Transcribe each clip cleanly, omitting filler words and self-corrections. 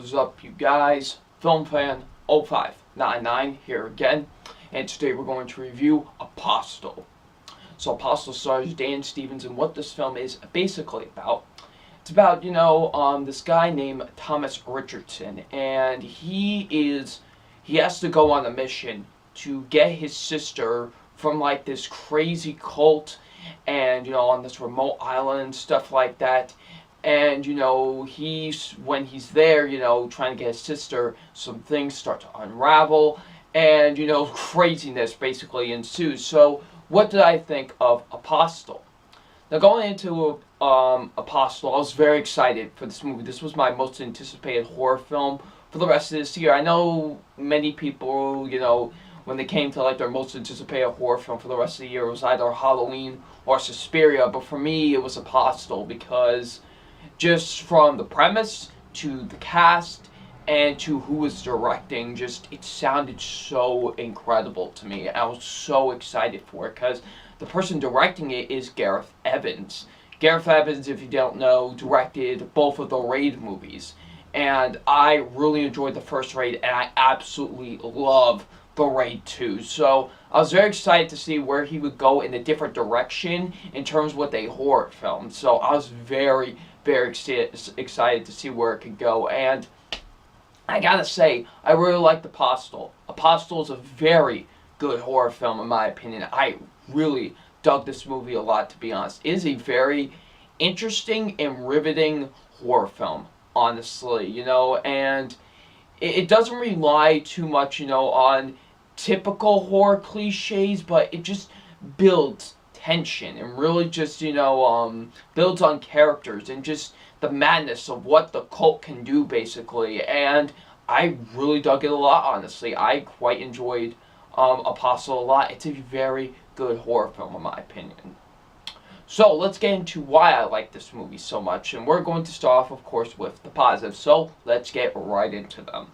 What is up, you guys? Film Fan 0599 here again, and today we're going to review Apostle. So Apostle stars Dan Stevens, and what this film is basically about. It's about, this guy named Thomas Richardson, and he has to go on a mission to get his sister from like this crazy cult, and on this remote island, stuff like that. And when he's there, trying to get his sister, some things start to unravel, and craziness basically ensues. So what did I think of Apostle? Now, going into Apostle, I was very excited for this movie. This was my most anticipated horror film for the rest of this year. I know many people, when they came to like their most anticipated horror film for the rest of the year, it was either Halloween or Suspiria. But for me, it was Apostle, because just from the premise to the cast and to who was directing, it sounded so incredible to me. I was so excited for it because the person directing it is Gareth Evans. Gareth Evans, if you don't know, directed both of the Raid movies. And I really enjoyed the first Raid, and I absolutely love the Raid 2. So I was very excited to see where he would go in a different direction in terms with a horror film. So I was very excited to see where it could go. And I gotta say, I really liked Apostle. Apostle is a very good horror film in my opinion. I really dug this movie a lot, to be honest. It is a very interesting and riveting horror film, honestly, and it doesn't rely too much, on typical horror cliches, but it just builds tension and really just, builds on characters and just the madness of what the cult can do, basically. And I really dug it a lot, honestly. I quite enjoyed Apostle a lot. It's a very good horror film, in my opinion. So let's get into why I like this movie so much, and we're going to start off, of course, with the positives. So let's get right into them.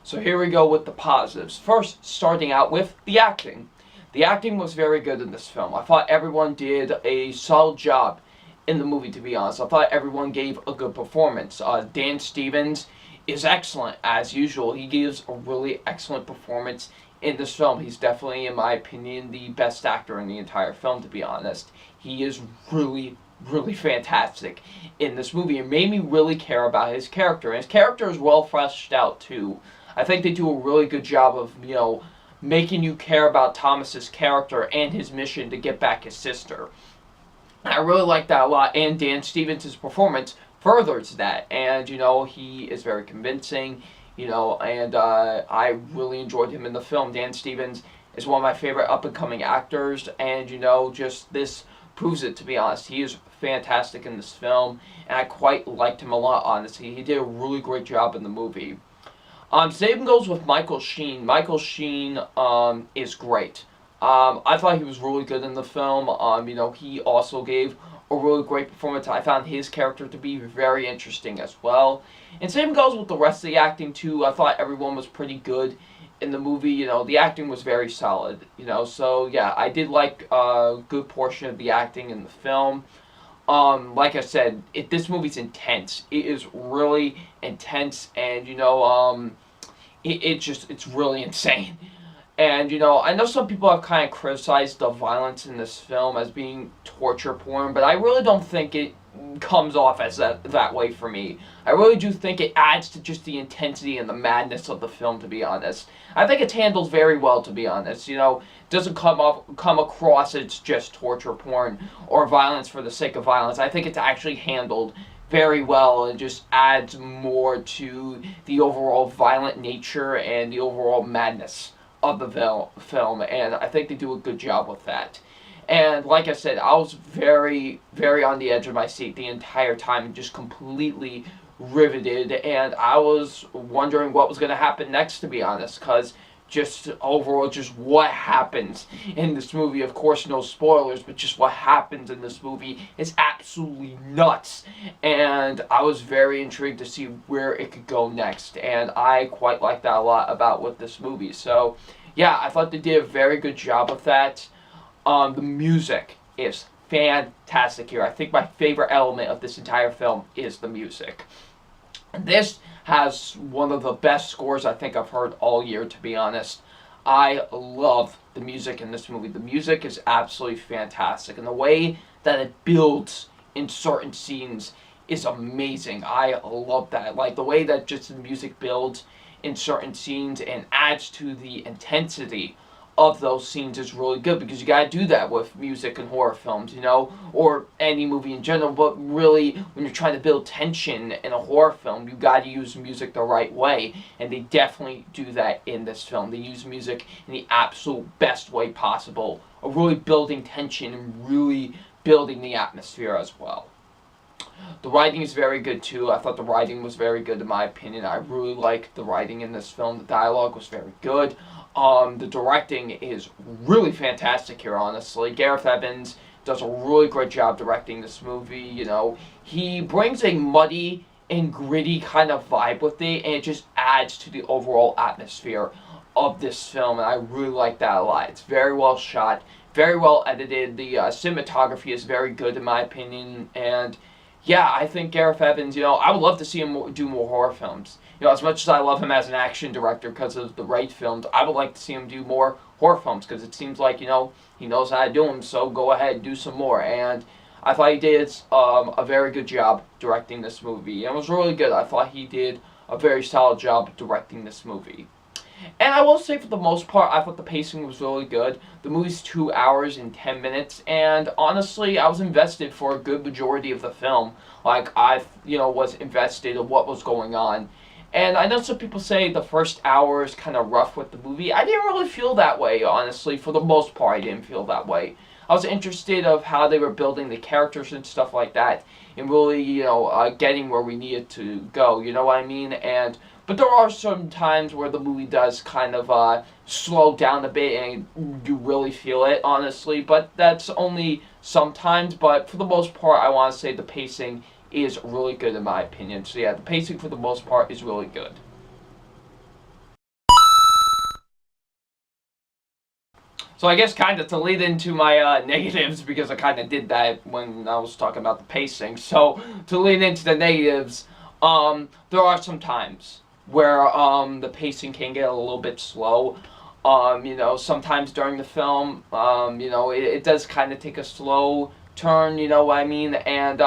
So here we go with the positives. First, starting out with the acting. The acting was very good in this film. I thought everyone did a solid job in the movie, to be honest. I thought everyone gave a good performance. Dan Stevens is excellent, as usual. He gives a really excellent performance in this film. He's definitely, in my opinion, the best actor in the entire film, to be honest. He is really fantastic in this movie. It made me really care about his character. And his character is well fleshed out, too. I think they do a really good job of, making you care about Thomas's character and his mission to get back his sister. I really like that a lot, and Dan Stevens' performance furthers that. And, he is very convincing, and I really enjoyed him in the film. Dan Stevens is one of my favorite up-and-coming actors, and, just this proves it, to be honest. He is fantastic in this film, and I quite liked him a lot, honestly. He did a really great job in the movie. Same goes with Michael Sheen. Michael Sheen is great. I thought he was really good in the film. He also gave a really great performance. I found his character to be very interesting as well. And same goes with the rest of the acting too. I thought everyone was pretty good in the movie. The acting was very solid. So yeah, I did like a good portion of the acting in the film. Like I said, this movie's intense. It is really intense, and it's really insane. And I know some people have kind of criticized the violence in this film as being torture porn, but I really don't think it comes off as that way for me. I really do think it adds to just the intensity and the madness of the film, to be honest. I think it's handled very well, to be honest. It doesn't come across as just torture porn or violence for the sake of violence. I think it's actually handled very well and just adds more to the overall violent nature and the overall madness of the film, and I think they do a good job with that. And like I said, I was very on the edge of my seat the entire time, just completely riveted, and I was wondering what was going to happen next, to be honest, because just overall, just what happens in this movie. Of course, no spoilers, but just what happens in this movie is absolutely nuts. And I was very intrigued to see where it could go next. And I quite like that a lot about with this movie. So, yeah, I thought they did a very good job with that. The music is fantastic here. I think my favorite element of this entire film is the music. This has one of the best scores I think I've heard all year, to be honest. I love the music in this movie. The music is absolutely fantastic, and the way that it builds in certain scenes is amazing. I love that. Like the way that just the music builds in certain scenes and adds to the intensity of those scenes is really good, because you gotta do that with music and horror films, you know, or any movie in general. But really, when you're trying to build tension in a horror film, you gotta use music the right way, and they definitely do that in this film. They use music in the absolute best way possible, of really building tension and really building the atmosphere as well. The writing is very good too. I thought the writing was very good in my opinion. I really liked the writing in this film. The dialogue was very good. The directing is really fantastic here, honestly. Gareth Evans does a really great job directing this movie, you know. He brings a muddy and gritty kind of vibe with it, and it just adds to the overall atmosphere of this film, and I really like that a lot. It's very well shot, very well edited. The cinematography is very good in my opinion, and yeah, I think Gareth Evans, you know, I would love to see him do more horror films. You know, as much as I love him as an action director because of the Raid films, I would like to see him do more horror films, because it seems like, you know, he knows how to do them, so go ahead, do some more. And I thought he did a very good job directing this movie. It was really good. I thought he did a very solid job directing this movie. And I will say, for the most part, I thought the pacing was really good. The movie's 2 hours and 10 minutes, and honestly, I was invested for a good majority of the film. Like, I, you know, was invested in what was going on. And I know some people say the first hour is kind of rough with the movie. I didn't really feel that way, honestly. For the most part, I didn't feel that way. I was interested of how they were building the characters and stuff like that, and really, you know, getting where we needed to go, you know what I mean? But there are some times where the movie does kind of slow down a bit, and you really feel it, honestly. But that's only sometimes. But for the most part, I want to say the pacing is really good in my opinion. So yeah, the pacing for the most part is really good. So I guess kind of to lead into my negatives, because I kind of did that when I was talking about the pacing. So to lead into the negatives, there are some times where the pacing can get a little bit slow. You know, sometimes during the film, you know, it does kind of take a slow turn, you know what I mean? And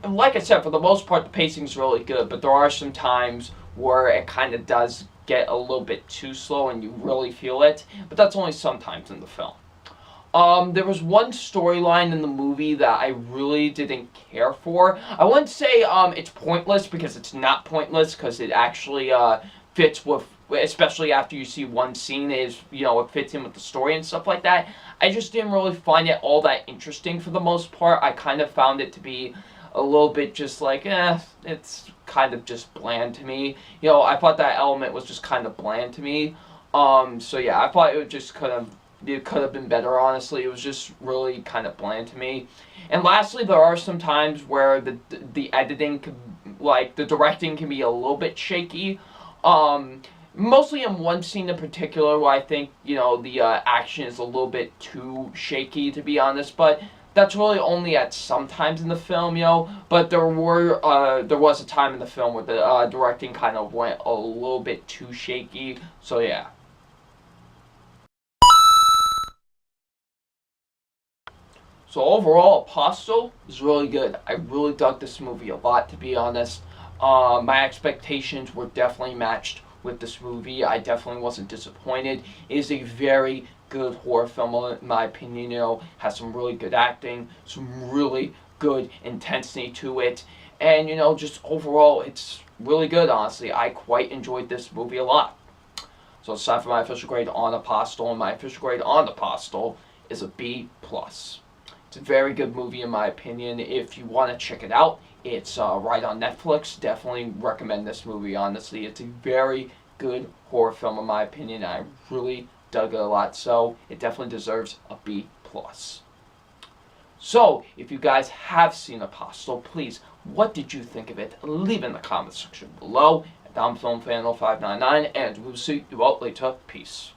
like I said, for the most part, the pacing's really good, but there are some times where it kind of does get a little bit too slow and you really feel it, but that's only sometimes in the film. There was one storyline in the movie that I really didn't care for. I wouldn't say it's pointless, because it's not pointless, because it actually fits with, especially after you see one scene, is, you know, it fits in with the story and stuff like that. I just didn't really find it all that interesting for the most part. I kind of found it to be a little bit just like, it's kind of just bland to me. You know, I thought that element was just kind of bland to me. So yeah, I thought it could have been better, honestly. It was just really kind of bland to me. And lastly, there are some times where the editing could, like, the directing can be a little bit shaky. Mostly in one scene in particular where I think, you know, the action is a little bit too shaky, to be honest, but that's really only at some times in the film, you know. But there was a time in the film where the directing kind of went a little bit too shaky, so yeah. So overall, Apostle is really good. I really dug this movie a lot, to be honest. My expectations were definitely matched with this movie. I definitely wasn't disappointed. It is a very good horror film, in my opinion. You know, has some really good acting, some really good intensity to it, and, you know, just overall, it's really good, honestly. I quite enjoyed this movie a lot. So it's time for my official grade on Apostle, and my official grade on Apostle is a B+. It's a very good movie in my opinion. If you want to check it out, it's right on Netflix. Definitely recommend this movie, honestly. It's a very good horror film in my opinion. I really dug it a lot, so it definitely deserves a B+. So, if you guys have seen Apostle, please, what did you think of it? Leave in the comment section below. I'm FilmFan0599, and we'll see you all later. Peace.